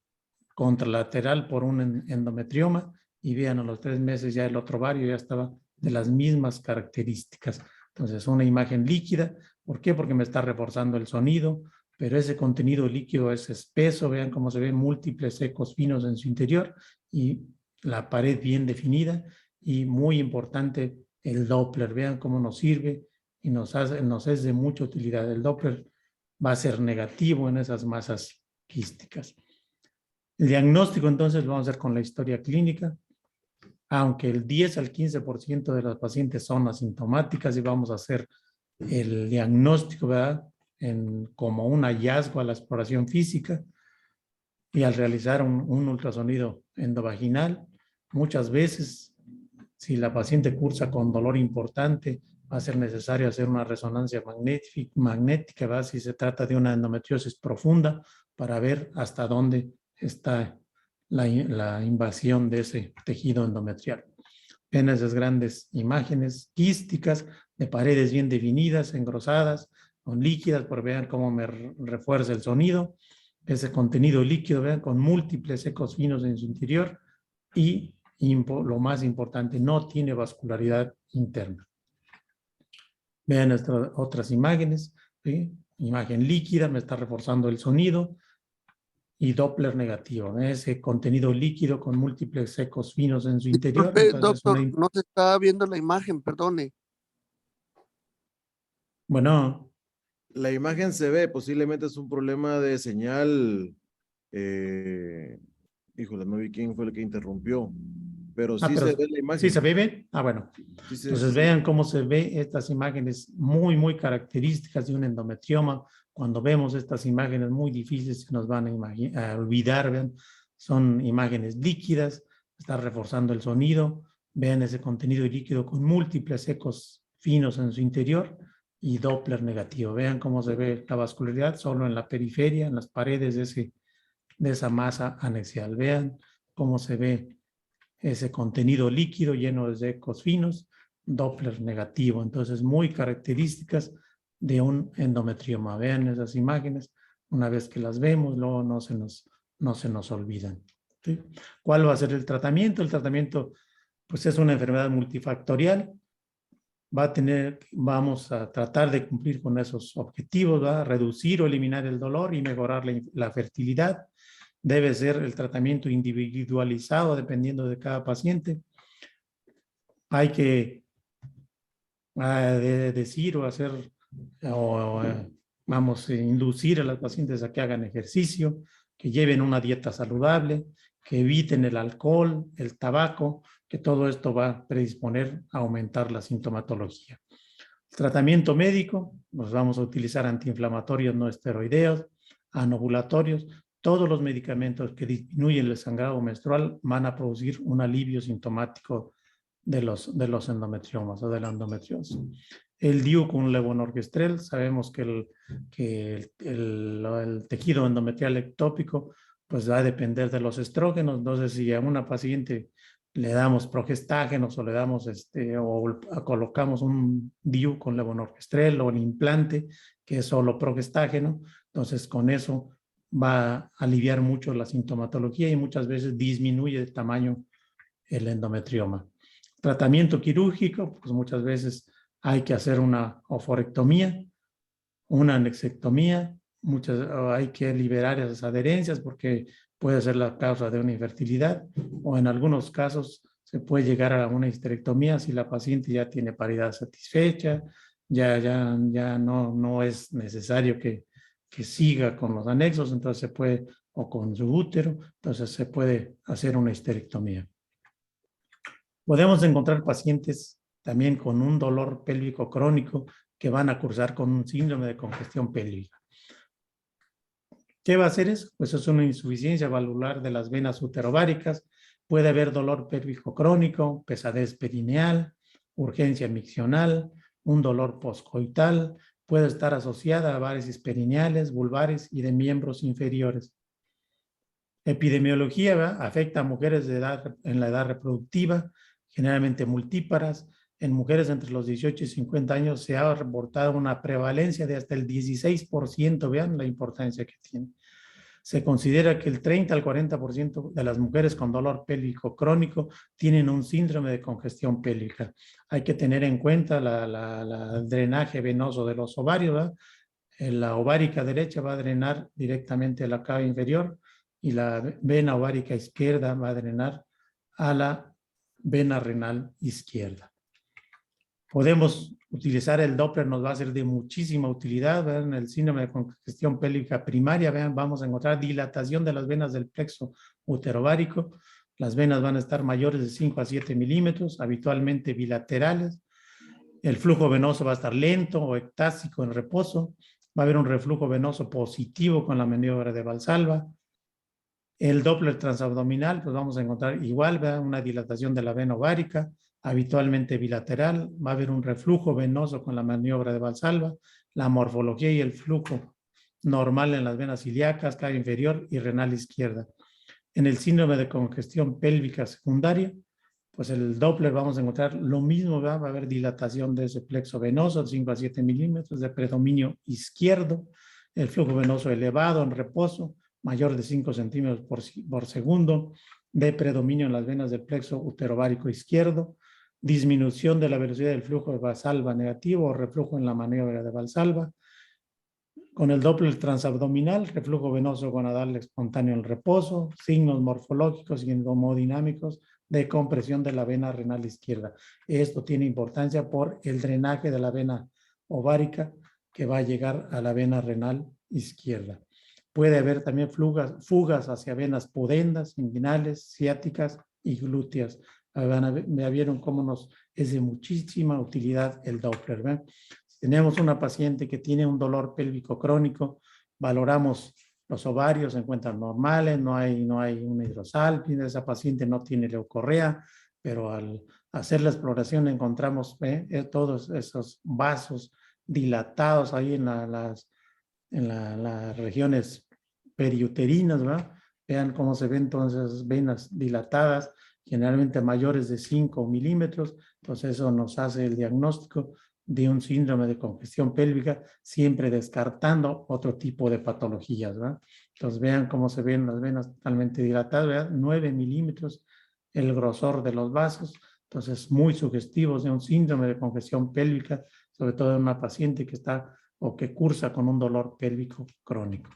contralateral por un endometrioma y vean, a los 3 meses ya el otro ovario ya estaba de las mismas características. Entonces, una imagen líquida. ¿Por qué? Porque me está reforzando el sonido, pero ese contenido líquido es espeso. Vean cómo se ven múltiples ecos finos en su interior y la pared bien definida. Y muy importante, el Doppler. Vean cómo nos sirve y nos es de mucha utilidad. El Doppler va a ser negativo en esas masas quísticas. El diagnóstico, entonces, lo vamos a hacer con la historia clínica. Aunque el 10 al 15% de las pacientes son asintomáticas y vamos a hacer el diagnóstico, ¿verdad? Como un hallazgo a la exploración física y al realizar un ultrasonido endovaginal, muchas veces, si la paciente cursa con dolor importante, va a ser necesario hacer una resonancia magnética, ¿verdad? Si se trata de una endometriosis profunda, para ver hasta dónde está la invasión de ese tejido endometrial. Ven esas grandes imágenes quísticas de paredes bien definidas, engrosadas, con líquidas, por vean cómo me refuerza el sonido. Ese contenido líquido, vean, con múltiples ecos finos en su interior y lo más importante, no tiene vascularidad interna. Vean estas otras imágenes, ¿sí? Imagen líquida, me está reforzando el sonido. Y Doppler negativo, ese contenido líquido con múltiples ecos finos en su interior. Disculpe, Entonces, doctor, no se está viendo la imagen, perdone. bueno, La imagen se ve, posiblemente es un problema de señal. Híjole, no vi quién fue el que interrumpió, pero sí pero se ve la ¿sí se imagen. ve bien? Bueno. Sí Entonces vean cómo se ve estas imágenes muy, muy características de un endometrioma. Cuando vemos estas imágenes muy difíciles que nos van a olvidar, vean, son imágenes líquidas, está reforzando el sonido, vean ese contenido líquido con múltiples ecos finos en su interior y Doppler negativo. Vean cómo se ve la vascularidad solo en la periferia, en las paredes de esa masa anexial. Vean cómo se ve ese contenido líquido lleno de ecos finos, Doppler negativo. Entonces, muy características de un endometrioma. Vean esas imágenes, una vez que las vemos, luego no se nos olvidan. ¿Sí? ¿Cuál va a ser el tratamiento? El tratamiento, pues es una enfermedad multifactorial. Vamos a tratar de cumplir con esos objetivos, ¿va? Reducir o eliminar el dolor y mejorar la fertilidad. Debe ser el tratamiento individualizado dependiendo de cada paciente. Hay que decir o hacer, inducir a las pacientes a que hagan ejercicio, que lleven una dieta saludable, que eviten el alcohol, el tabaco, que todo esto va a predisponer a aumentar la sintomatología. El tratamiento médico, pues vamos a utilizar antiinflamatorios no esteroideos, anovulatorios. Todos los medicamentos que disminuyen el sangrado menstrual van a producir un alivio sintomático de los endometriomas o de la endometriosis. El DIU con levonorgestrel, sabemos que el tejido endometrial ectópico pues va a depender de los estrógenos. Entonces, si a una paciente le damos progestágenos o le damos colocamos un DIU con levonorgestrel o el implante que es solo progestágeno, entonces con eso va a aliviar mucho la sintomatología y muchas veces disminuye de tamaño el endometrioma. Tratamiento quirúrgico, pues muchas veces hay que hacer una oforectomía, una anexectomía, hay que liberar esas adherencias porque puede ser la causa de una infertilidad o en algunos casos se puede llegar a una histerectomía si la paciente ya tiene paridad satisfecha, ya no es necesario que siga con los anexos, entonces se puede, o con su útero, entonces se puede hacer una histerectomía. Podemos encontrar pacientes también con un dolor pélvico crónico que van a cursar con un síndrome de congestión pélvica. ¿Qué va a hacer eso? Pues es una insuficiencia valvular de las venas uterováricas, puede haber dolor pélvico crónico, pesadez perineal, urgencia miccional, un dolor poscoital, puede estar asociada a varices perineales, vulvares y de miembros inferiores. Epidemiología, ¿verdad? Afecta a mujeres en la edad reproductiva, generalmente multíparas, en mujeres entre los 18 y 50 años se ha reportado una prevalencia de hasta el 16%, vean la importancia que tiene. Se considera que el 30 al 40% de las mujeres con dolor pélvico crónico tienen un síndrome de congestión pélvica. Hay que tener en cuenta el drenaje venoso de los ovarios, ¿verdad? La ovárica derecha va a drenar directamente a la cava inferior y la vena ovárica izquierda va a drenar a la vena renal izquierda. Podemos utilizar el Doppler, nos va a ser de muchísima utilidad, ¿verdad? En el síndrome de congestión pélvica primaria, vean, vamos a encontrar dilatación de las venas del plexo uterovárico. Las venas van a estar mayores de 5 a 7 milímetros, habitualmente bilaterales. El flujo venoso va a estar lento o ectásico en reposo. Va a haber un reflujo venoso positivo con la maniobra de Valsalva. El Doppler transabdominal, pues vamos a encontrar igual, ¿verdad? Una dilatación de la vena ovárica, habitualmente bilateral. Va a haber un reflujo venoso con la maniobra de Valsalva. La morfología y el flujo normal en las venas ilíacas, cava inferior y renal izquierda. En el síndrome de congestión pélvica secundaria, pues el Doppler vamos a encontrar lo mismo, ¿verdad? Va a haber dilatación de ese plexo venoso de 5 a 7 milímetros de predominio izquierdo, el flujo venoso elevado en reposo, mayor de 5 centímetros por segundo, de predominio en las venas del plexo uterovárico izquierdo, disminución de la velocidad del flujo de Valsalva negativo o reflujo en la maniobra de Valsalva. Con el Doppler transabdominal, reflujo venoso gonadal espontáneo en reposo, signos morfológicos y hemodinámicos de compresión de la vena renal izquierda. Esto tiene importancia por el drenaje de la vena ovárica que va a llegar a la vena renal izquierda. Puede haber también fugas hacia venas pudendas, inguinales, ciáticas y glúteas. Ya vieron cómo es de muchísima utilidad el Doppler, ¿ven? Si tenemos una paciente que tiene un dolor pélvico crónico, valoramos los ovarios, se encuentran normales, no hay una hidrosalpinga, esa paciente no tiene leucorrea, pero al hacer la exploración encontramos todos esos vasos dilatados ahí en las regiones periuterinas, ¿verdad? Vean cómo se ven todas esas venas dilatadas, generalmente mayores de 5 milímetros, entonces eso nos hace el diagnóstico de un síndrome de congestión pélvica, siempre descartando otro tipo de patologías, ¿verdad? Entonces vean cómo se ven las venas totalmente dilatadas, ¿verdad? 9 milímetros el grosor de los vasos, entonces muy sugestivos de un síndrome de congestión pélvica, sobre todo en una paciente que está o que cursa con un dolor pélvico crónico.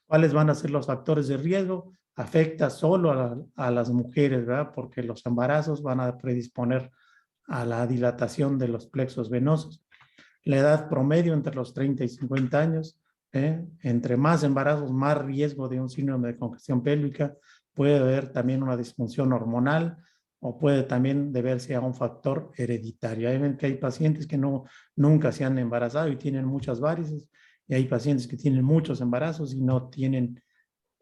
¿Cuáles van a ser los factores de riesgo? Afecta solo a las mujeres, ¿verdad? Porque los embarazos van a predisponer a la dilatación de los plexos venosos. La edad promedio entre los 30 y 50 años, entre más embarazos, más riesgo de un síndrome de congestión pélvica. Puede haber también una disfunción hormonal o puede también deberse a un factor hereditario. Ahí ven que hay pacientes que nunca se han embarazado y tienen muchas varices, y hay pacientes que tienen muchos embarazos y no tienen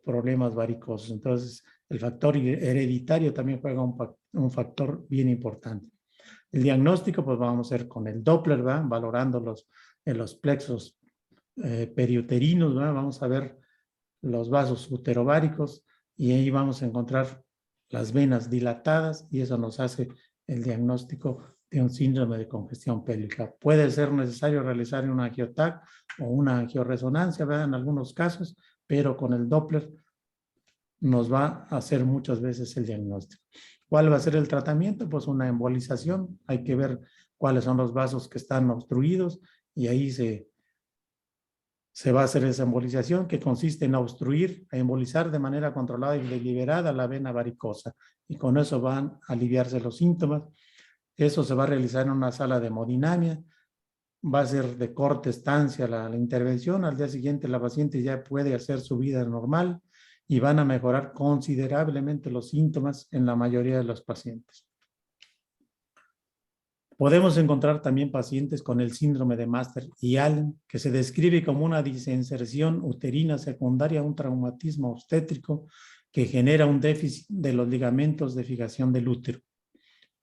problemas varicosos. Entonces, el factor hereditario también juega un factor bien importante. El diagnóstico, pues vamos a hacer con el Doppler, ¿va? Valorando los plexos periuterinos, ¿va? Vamos a ver los vasos uterováricos y ahí vamos a encontrar las venas dilatadas y eso nos hace el diagnóstico de un síndrome de congestión pélvica. Puede ser necesario realizar una angioTAC o una angioresonancia, ¿verdad? En algunos casos, pero con el Doppler nos va a hacer muchas veces el diagnóstico. ¿Cuál va a ser el tratamiento? Pues una embolización. Hay que ver cuáles son los vasos que están obstruidos y ahí se va a hacer esa embolización que consiste en obstruir, a embolizar de manera controlada y deliberada la vena varicosa y con eso van a aliviarse los síntomas. Eso se va a realizar en una sala de hemodinamia. Va a ser de corta estancia la intervención. Al día siguiente la paciente ya puede hacer su vida normal y van a mejorar considerablemente los síntomas en la mayoría de los pacientes. Podemos encontrar también pacientes con el síndrome de Master y Allen, que se describe como una disinserción uterina secundaria a un traumatismo obstétrico que genera un déficit de los ligamentos de fijación del útero.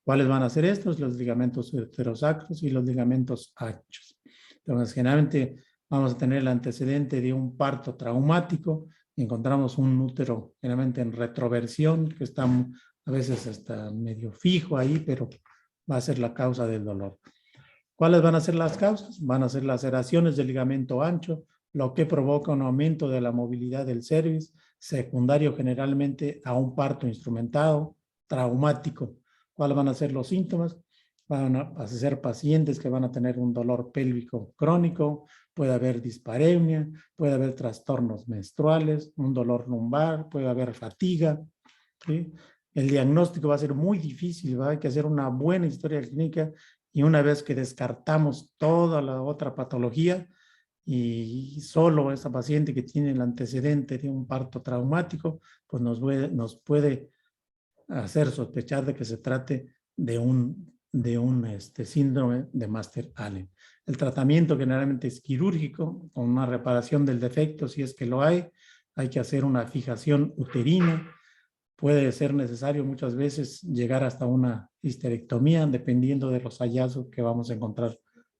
¿Cuáles van a ser estos? Los ligamentos uterosacros y los ligamentos anchos. Entonces, generalmente vamos a tener el antecedente de un parto traumático. Encontramos un útero generalmente en retroversión, que está a veces hasta medio fijo ahí, pero va a ser la causa del dolor. ¿Cuáles van a ser las causas? Van a ser laceraciones del ligamento ancho, lo que provoca un aumento de la movilidad del cervix, secundario generalmente a un parto instrumentado, traumático. ¿Cuáles van a ser los síntomas? Van a ser pacientes que van a tener un dolor pélvico crónico, puede haber dispareunia, puede haber trastornos menstruales, un dolor lumbar, puede haber fatiga, ¿sí? El diagnóstico va a ser muy difícil, ¿va? Hay que hacer una buena historia clínica y una vez que descartamos toda la otra patología y solo esa paciente que tiene el antecedente de un parto traumático, pues nos puede hacer sospechar de que se trate de un síndrome de Master-Allen. El tratamiento generalmente es quirúrgico, con una reparación del defecto, si es que lo hay que hacer una fijación uterina, puede ser necesario muchas veces llegar hasta una histerectomía, dependiendo de los hallazgos que vamos a encontrar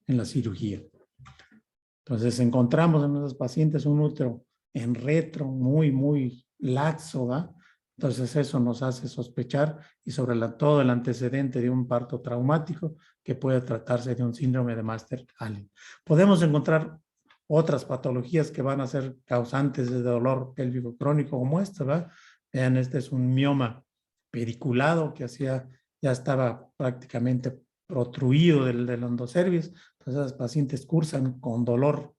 en la cirugía. Entonces encontramos en esos pacientes un útero en retro, muy laxo, ¿va? Entonces eso nos hace sospechar y sobre todo el antecedente de un parto traumático que puede tratarse de un síndrome de Master-Allen. Podemos encontrar otras patologías que van a ser causantes de dolor pélvico crónico como esta, ¿va? Vean, este es un mioma pediculado que ya estaba prácticamente protruido del endocervix. Entonces los pacientes cursan con dolor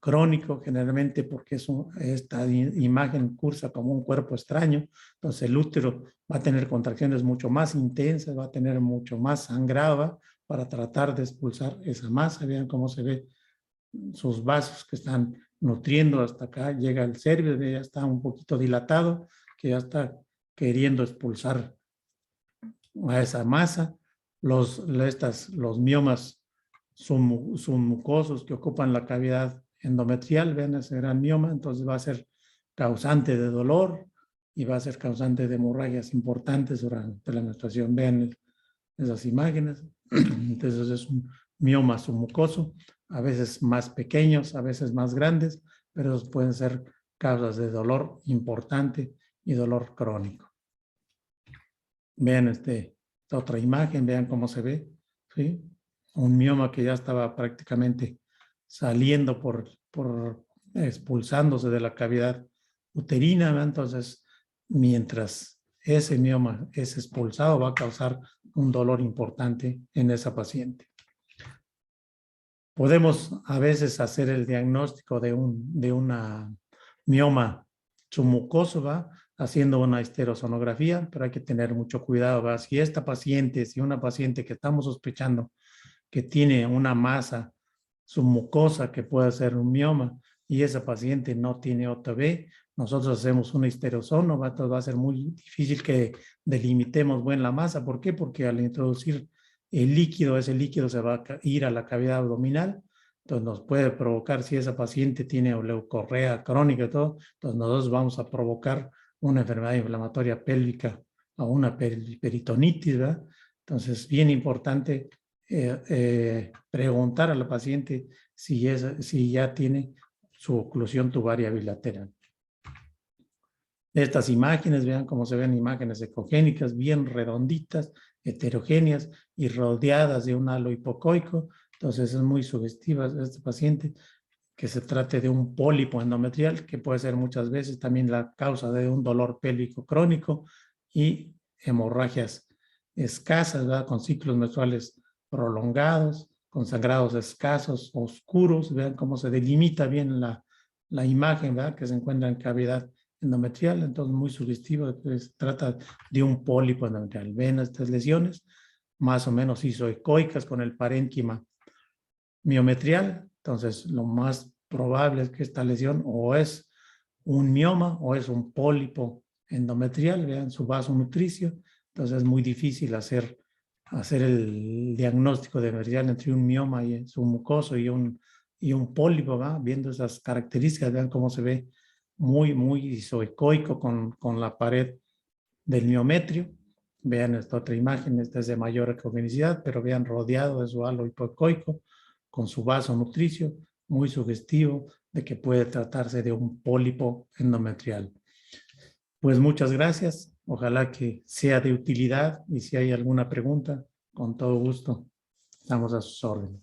crónico, generalmente porque esta imagen cursa como un cuerpo extraño, entonces el útero va a tener contracciones mucho más intensas, va a tener mucho más sangrado, ¿va? Para tratar de expulsar esa masa. Vean cómo se ve sus vasos que están nutriendo hasta acá, llega el cervix, ya está un poquito dilatado, que ya está queriendo expulsar a esa masa. Los miomas submucosos que ocupan la cavidad endometrial, vean ese gran mioma, entonces va a ser causante de dolor y va a ser causante de hemorragias importantes durante la menstruación. Vean esas imágenes. Entonces es un mioma submucoso, a veces más pequeños, a veces más grandes, pero pueden ser causas de dolor importante y dolor crónico. Vean esta otra imagen, vean cómo se ve, ¿sí? Un mioma que ya estaba prácticamente saliendo expulsándose de la cavidad uterina, ¿no? Entonces, mientras ese mioma es expulsado, va a causar un dolor importante en esa paciente. Podemos a veces hacer el diagnóstico de una mioma submucoso, ¿va? Haciendo una histerosonografía, pero hay que tener mucho cuidado, ¿va? Si una paciente que estamos sospechando que tiene una masa submucosa que puede ser un mioma y esa paciente no tiene OTB, nosotros hacemos una histerosono, entonces va a ser muy difícil que delimitemos bien la masa. ¿Por qué? Porque al introducir el líquido, ese líquido se va a ir a la cavidad abdominal, entonces nos puede provocar, si esa paciente tiene leucorrea crónica y todo, entonces nosotros vamos a provocar una enfermedad inflamatoria pélvica o una peritonitis, ¿verdad? Entonces, bien importante preguntar a la paciente si ya tiene su oclusión tubaria bilateral. Estas imágenes, vean cómo se ven imágenes ecogénicas, bien redonditas, heterogéneas y rodeadas de un halo hipocoico. Entonces es muy sugestiva este paciente que se trate de un pólipo endometrial, que puede ser muchas veces también la causa de un dolor pélvico crónico y hemorragias escasas, ¿verdad? Con ciclos menstruales prolongados, con sangrados escasos, oscuros. Vean cómo se delimita bien la imagen, ¿verdad? Que se encuentra en cavidad endometrial, entonces muy sugestivo. Se trata de un pólipo endometrial. Ven estas lesiones, más o menos isoecoicas con el parénquima miometrial. Entonces, lo más probable es que esta lesión o es un mioma o es un pólipo endometrial, vean su vaso nutricio. Entonces, es muy difícil hacer el diagnóstico diferencial entre un mioma y su mucoso y un pólipo, ¿va? Viendo esas características, vean cómo se ve muy isoecoico con la pared del miometrio. Vean esta otra imagen, esta es de mayor ecogenicidad, pero vean rodeado de su halo hipoecoico con su vaso nutricio, muy sugestivo de que puede tratarse de un pólipo endometrial. Pues muchas gracias, ojalá que sea de utilidad y si hay alguna pregunta, Con todo gusto. Estamos a sus órdenes.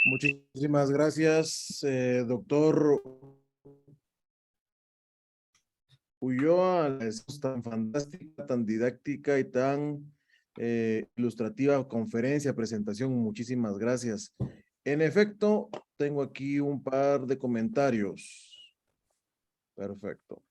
Muchísimas gracias, doctor Ulloa, es tan fantástica, tan didáctica y tan ilustrativa conferencia, presentación. Muchísimas gracias. En efecto, tengo aquí un par de comentarios. Perfecto.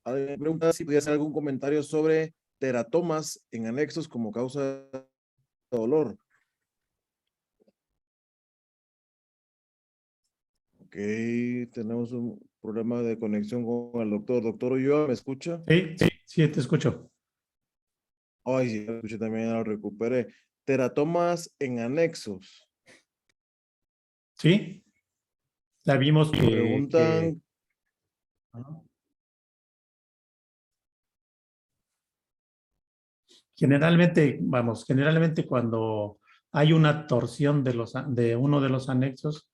Me pregunta si podría hacer algún comentario sobre teratomas en anexos como causa de dolor. Ok, tenemos un problema de conexión con el doctor. Doctor Ulloa, ¿me escucha? Sí, te escucho. Ay, sí, lo escuché también, ya lo recuperé. Teratomas en anexos. Sí, la vimos que Preguntan, Ajá. Generalmente cuando hay una torsión de uno de los anexos,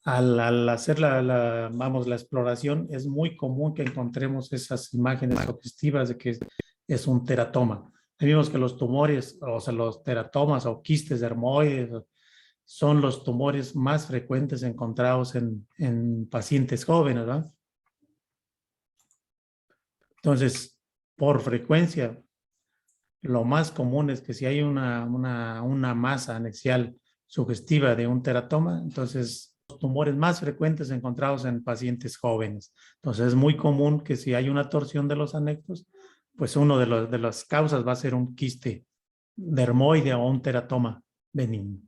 al hacer la exploración, es muy común que encontremos esas imágenes sugestivas de que es un teratoma. Ahí vimos que los tumores, o sea, los teratomas o quistes dermoides, son los tumores más frecuentes encontrados en pacientes jóvenes, ¿verdad? Entonces, por frecuencia, lo más común es que si hay una masa anexial sugestiva de un teratoma, entonces los tumores más frecuentes encontrados en pacientes jóvenes. Entonces es muy común que si hay una torsión de los anexos, pues uno de las causas va a ser un quiste dermoide o un teratoma benigno.